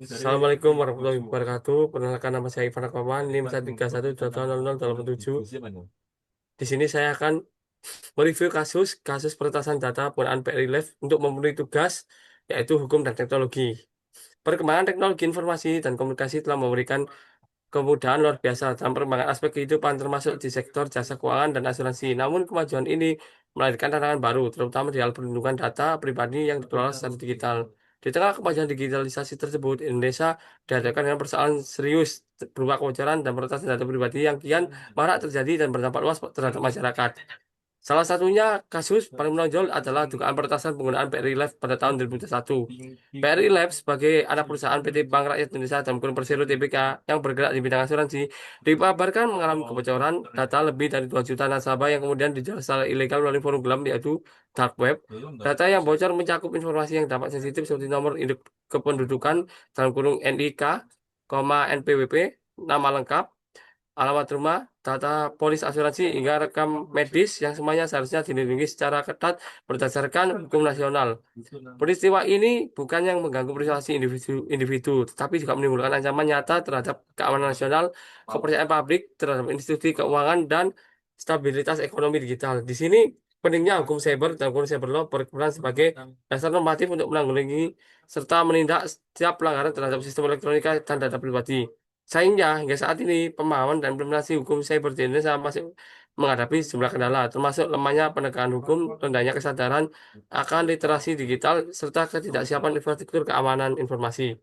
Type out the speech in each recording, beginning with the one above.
Assalamualaikum warahmatullahi wabarakatuh. Perkenalkan nama saya Ivan Akmawan, NIM 131 Di sini saya akan mereview kasus peretasan data penggunaan PRI Live untuk memenuhi tugas, yaitu hukum dan teknologi. Perkembangan teknologi informasi dan komunikasi telah memberikan kemudahan luar biasa dalam perkembangan aspek kehidupan termasuk di sektor jasa keuangan dan asuransi. Namun kemajuan ini melahirkan tantangan baru, terutama di hal perlindungan data pribadi yang dikelola secara digital. Di tengah kemajuan digitalisasi tersebut, Indonesia dihadapkan dengan persoalan serius berupa kebocoran dan peretasan data pribadi yang kian marak terjadi dan berdampak luas terhadap masyarakat. Salah satunya kasus paling menonjol adalah dugaan peretasan penggunaan PRI Live pada tahun 2021. PRI Live sebagai anak perusahaan PT Bank Rakyat Indonesia dan Kurun Persero Tbk yang bergerak di bidang asuransi dipaparkan mengalami kebocoran data lebih dari 2 juta nasabah yang kemudian dijual secara ilegal melalui forum gelap yaitu dark web. Data yang bocor mencakup informasi yang dapat sensitif seperti nomor induk kependudukan dalam kurung NIK, NPWP, nama lengkap, alamat rumah, data polis asuransi, hingga rekam medis yang semuanya seharusnya dilindungi secara ketat berdasarkan hukum nasional. Peristiwa ini bukan yang mengganggu privasi individu, tetapi juga menimbulkan ancaman nyata terhadap keamanan nasional, kepercayaan publik terhadap institusi keuangan, dan stabilitas ekonomi digital. Di sini pentingnya hukum cyber dan hukum cyber law berperan sebagai dasar normatif untuk menanggulangi serta menindak setiap pelanggaran terhadap sistem elektronika dan data pribadi. Sayangnya, hingga saat ini, pemahaman dan implementasi hukum cyber di Indonesia masih menghadapi sejumlah kendala, termasuk lemahnya penegakan hukum, rendahnya kesadaran akan literasi digital, serta ketidaksiapan infrastruktur keamanan informasi.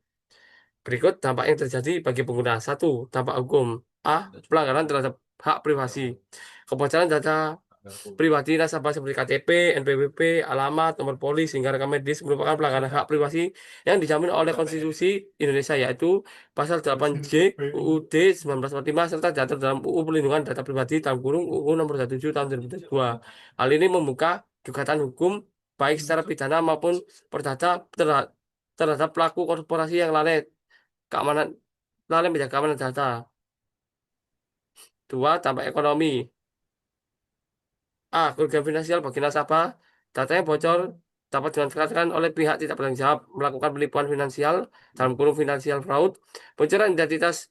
Berikut dampak yang terjadi bagi pengguna. Satu, dampak hukum. A. Pelanggaran terhadap hak privasi. Kebocoran data pribadi nasabah seperti KTP, NPWP, alamat, nomor polis, hingga rekam medis merupakan pelanggaran hak privasi yang dijamin oleh Konstitusi Indonesia, yaitu Pasal 8J UUD 1945 serta diatur dalam UU Perlindungan Data Pribadi dalam kurung UU Nomor 27 Tahun 2002. Hal ini membuka gugatan hukum baik secara pidana maupun perdata terhadap pelaku korporasi yang keamanan lalai menjaga keamanan data. Dua, dampak ekonomi. A. Kerugian finansial bagi nasabah. Datanya bocor dapat dimanfaatkan oleh pihak tidak bertanggung jawab melakukan penipuan finansial dalam kurung financial fraud, bocoran identitas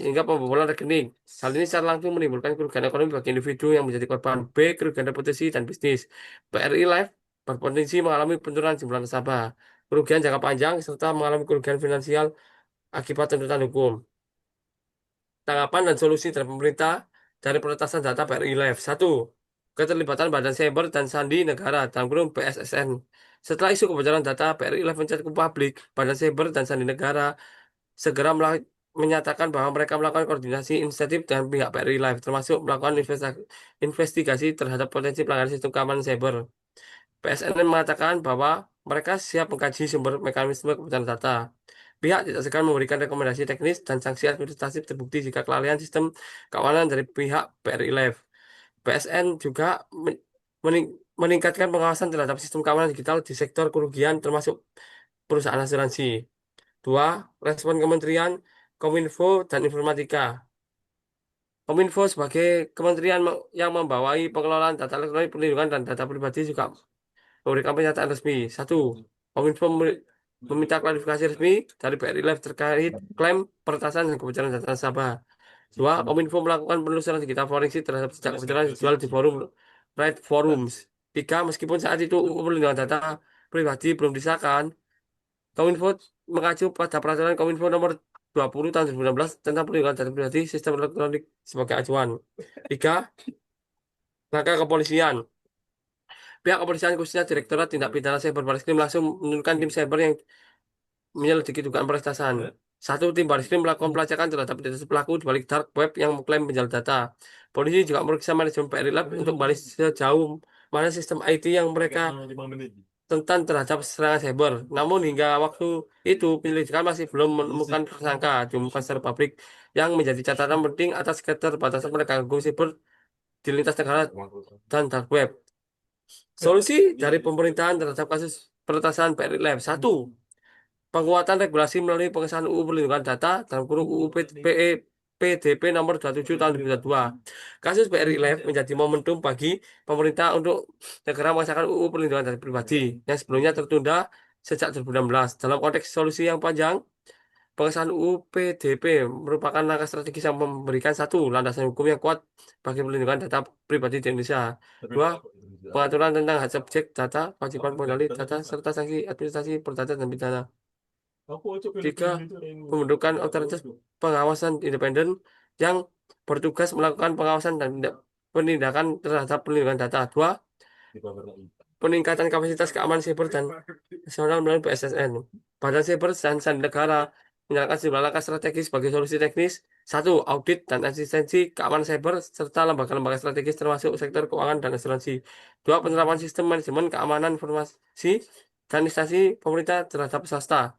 hingga pembobolan rekening. Hal ini secara langsung menimbulkan kerugian ekonomi bagi individu yang menjadi korban. B. Kerugian reputasi dan bisnis. BRI Life berpotensi mengalami penurunan jumlah nasabah, kerugian jangka panjang, serta mengalami kerugian finansial akibat tuntutan hukum. Tanggapan dan solusi dari pemerintah dari peretasan data PRI Live. Satu, keterlibatan Badan Cyber dan Sandi Negara dalam kurung BSSN. Setelah isu kebocoran data PRI Live mencatat ke publik, Badan Cyber dan Sandi Negara segera menyatakan bahwa mereka melakukan koordinasi inisiatif dengan pihak PRI Live, termasuk melakukan investigasi terhadap potensi pelanggaran sistem keamanan cyber. PSN mengatakan bahwa mereka siap mengkaji sumber mekanisme kebocoran data. Pihak tidak segan memberikan rekomendasi teknis dan sanksi administratif terbukti jika kelalaian sistem keamanan dari pihak BRI Live. PSN juga meningkatkan pengawasan terhadap sistem keamanan digital di sektor kerugian termasuk perusahaan asuransi. Dua, respon Kementerian Kominfo dan Informatika. Kominfo sebagai kementerian yang membawai pengelolaan data elektronik, perlindungan dan data pribadi juga memberikan pernyataan resmi. Satu, Kominfo meminta klarifikasi resmi dari BRI Live terkait klaim peretasan dan kebocoran data nasabah. Dua, Kominfo melakukan penelusuran digital forensik terhadap jejak kebocoran yang dijual di forum Right Forums. Tiga, meskipun saat itu UU Perlindungan Data Pribadi belum disahkan, Kominfo mengacu pada peraturan Kominfo nomor 20 tahun 2016 tentang perlindungan data pribadi sistem elektronik sebagai acuan. Tiga, langkah kepolisian. Pihak kepolisian khususnya Direktorat Tindak Pidana Cyber Barreskrim langsung menurunkan tim cyber yang menyelidiki dugaan peretasan. Satu, tim Barreskrim melakukan pelacakan terhadap identitas pelaku di balik dark web yang mengklaim penjual data. Polisi juga memeriksa manajemen PRI Lab untuk balik sejauh mana sistem IT yang mereka tentang terhadap serangan cyber. Namun hingga waktu itu penyelidikan masih belum menemukan tersangka diumumkan secara publik yang menjadi catatan penting atas keterbatasan penegakan hukum siber di lintas negara dan dark web. Solusi dari pemerintahan terhadap kasus peretasan PRI Lab. Satu, penguatan regulasi melalui pengesahan UU Perlindungan Data dalam kurung UU PDP nomor 27 tahun 2002. Kasus BRI Live menjadi momentum bagi pemerintah untuk segera mengesahkan UU Perlindungan Data Pribadi yang sebelumnya tertunda sejak 2016. Dalam konteks solusi yang panjang, pengesahan UU PDP merupakan langkah strategis yang memberikan satu landasan hukum yang kuat bagi perlindungan data pribadi di Indonesia. Dua, pengaturan tentang hak subjek data, kewajiban pengendali data, serta sanksi administrasi perdata dan pidana. Tiga, pembentukan otoritas pengawasan independen yang bertugas melakukan pengawasan dan penindakan terhadap perlindungan data. Dua, peningkatan kapasitas keamanan siber dan nasional melalui BSSN. Badan Siber dan Sandi Negara menjalankan sejumlah langkah strategis sebagai solusi teknis. Satu, audit dan asistensi keamanan cyber serta lembaga-lembaga strategis termasuk sektor keuangan dan asuransi. Dua, penerapan sistem manajemen keamanan informasi dan instansi pemerintah terhadap swasta.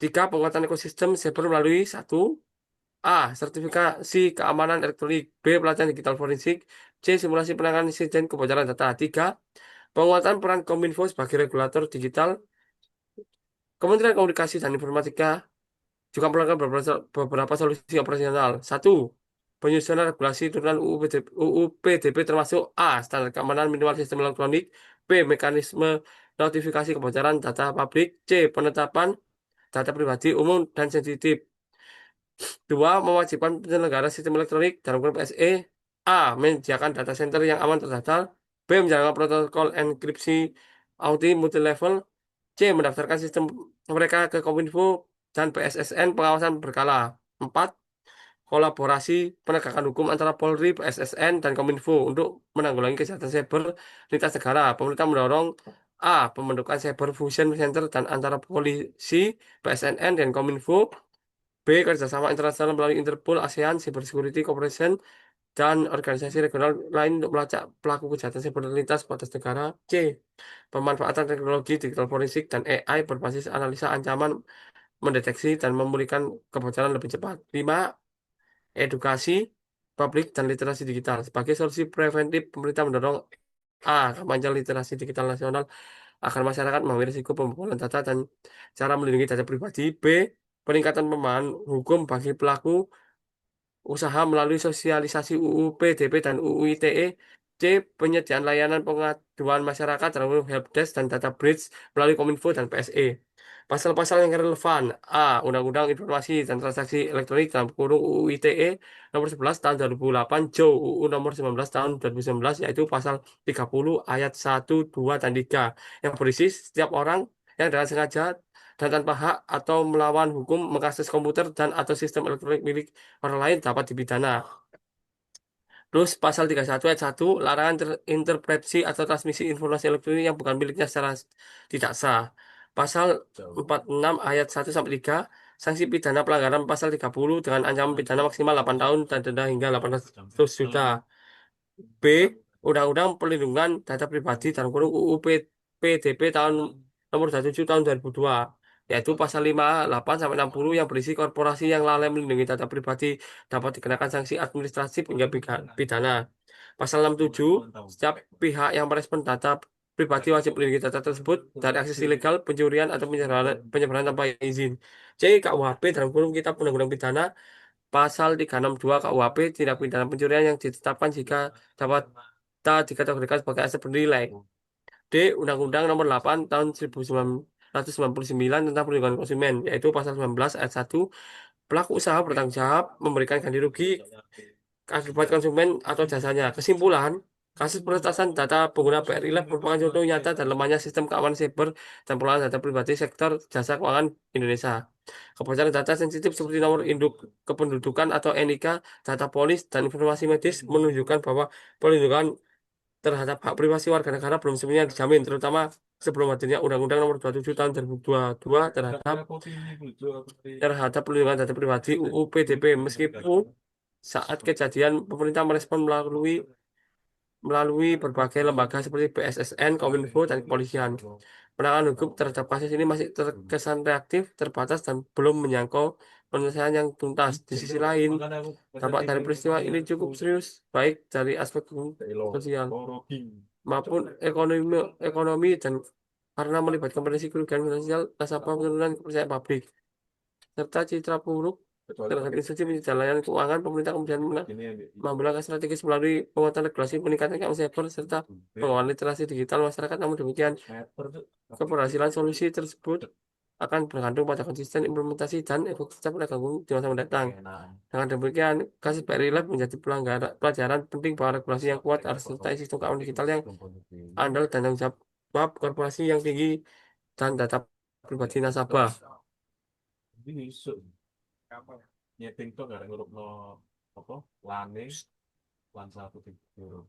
Tiga, penguatan ekosistem cyber melalui satu, A. Sertifikasi keamanan elektronik. B. Pelatihan digital forensik. C. Simulasi penanganan insiden kebocoran data. Tiga, penguatan peran Kominfo sebagai regulator digital. Kementerian Komunikasi dan Informatika juga melakukan beberapa solusi operasional. Satu, penyusunan regulasi turunan UU PDP termasuk A. Standar keamanan minimal sistem elektronik. B. Mekanisme notifikasi kebocoran data publik. C. Penetapan data pribadi umum dan sensitif. Dua, mewajibkan penyelenggara sistem elektronik dalam grup PSE A. Menyediakan data center yang aman terdata. B. Menjalankan protokol enkripsi multi level. C. Mendaftarkan sistem mereka ke Kominfo dan BSSN pengawasan berkala. Empat, kolaborasi penegakan hukum antara Polri, BSSN, dan Kominfo untuk menanggulangi kejahatan cyber lintas negara. Pemerintah mendorong A. Pembentukan Cyber Fusion Center dan antara polisi, BSNN, dan Kominfo. B. Kerjasama internasional melalui Interpol, ASEAN, Cyber Security Cooperation, dan organisasi regional lain untuk melacak pelaku kejahatan cyber lintas batas negara. C. Pemanfaatan teknologi digital forensik dan AI berbasis analisa ancaman, mendeteksi dan memulihkan kebocoran lebih cepat. 5. Edukasi publik dan literasi digital. Sebagai solusi preventif, pemerintah mendorong A. Kampanye literasi digital nasional agar masyarakat memahami risiko pembobolan data dan cara melindungi data pribadi. B. Peningkatan pemahaman hukum bagi pelaku usaha melalui sosialisasi UU PDP dan UU ITE. C. Penyediaan layanan pengaduan masyarakat dalam helpdesk dan data bridge melalui Kominfo dan PSE. Pasal-pasal yang relevan. A. Undang-Undang Informasi dan Transaksi Elektronik dalam kurung UU ITE nomor 11 tahun 2008, JO UU nomor 19 tahun 2019, yaitu pasal 30 ayat 1, 2, dan 3 yang berisi setiap orang yang dengan sengaja dan tanpa hak atau melawan hukum mengakses komputer dan atau sistem elektronik milik orang lain dapat dipidana. Terus pasal 31 ayat 1, larangan interpretasi atau transmisi informasi elektronik yang bukan miliknya secara tidak sah. Pasal 46 ayat 1 sampai 3, sanksi pidana pelanggaran pasal 30 dengan ancaman pidana maksimal 8 tahun dan denda hingga 800 juta. B. Undang-Undang Perlindungan Data Pribadi dalam kurung UU PDP tahun nomor 27 tahun 2002, yaitu pasal 58 sampai 60 yang berisi korporasi yang lalai melindungi data pribadi dapat dikenakan sanksi administratif hingga pidana. Pasal 67, setiap pihak yang merespon data pribadi wajib melindungi data tersebut dari akses ilegal, pencurian, atau penyebaran tanpa izin. C. KUHP dalam kurung Kitab Undang-Undang Pidana Pasal 362 KUHP tindak pidana pencurian yang ditetapkan jika dapat dikategorikan sebagai aset bernilai. D. Undang-Undang Nomor 8 Tahun 1999 tentang Perlindungan Konsumen, yaitu pasal 19 ayat 1, pelaku usaha bertanggung jawab memberikan ganti rugi akibat konsumen atau jasanya. Kesimpulan, kasus peretasan data pengguna BRI Lab merupakan contoh nyata dan lemahnya sistem keamanan siber dan pengelolaan data pribadi sektor jasa keuangan Indonesia. Kebocoran data sensitif seperti nomor induk kependudukan atau NIK, data polis, dan informasi medis menunjukkan bahwa perlindungan terhadap hak privasi warga negara belum sepenuhnya dijamin, terutama sebelum adanya Undang-Undang Nomor 27 Tahun 2022 terhadap perlindungan data pribadi UU PDP. Meskipun saat kejadian pemerintah merespon melalui berbagai lembaga seperti BSSN, Kominfo, dan kepolisian. Penanganan hukum terhadap kasus ini masih terkesan reaktif, terbatas, dan belum menyangkau penyelesaian yang tuntas. Di sisi lain, dampak dari peristiwa ini cukup serius, baik dari aspek hukum, sosial, maupun ekonomi dan karena melibatkan potensi kerugian finansial, nasabah, penurunan kepercayaan publik, serta citra buruk terhadap institusi penyedia layanan keuangan, pemerintah kemudian mengambil langkah strategis melalui penguatan regulasi, peningkatan keamanan cyber, serta penguatan literasi digital masyarakat. Namun demikian, keberhasilan solusi tersebut akan bergantung pada konsisten implementasi dan efektivitas penegak hukum di masa mendatang. Dengan demikian, kasus BRI Lab menjadi pelajaran penting bahwa regulasi yang kuat harus sertai sistem keuangan digital yang andal dan tanggung jawab korporasi yang tinggi dan data pribadi nasabah. Ini isu nyeting tuh gara nguruk no apa lane lan satu tidur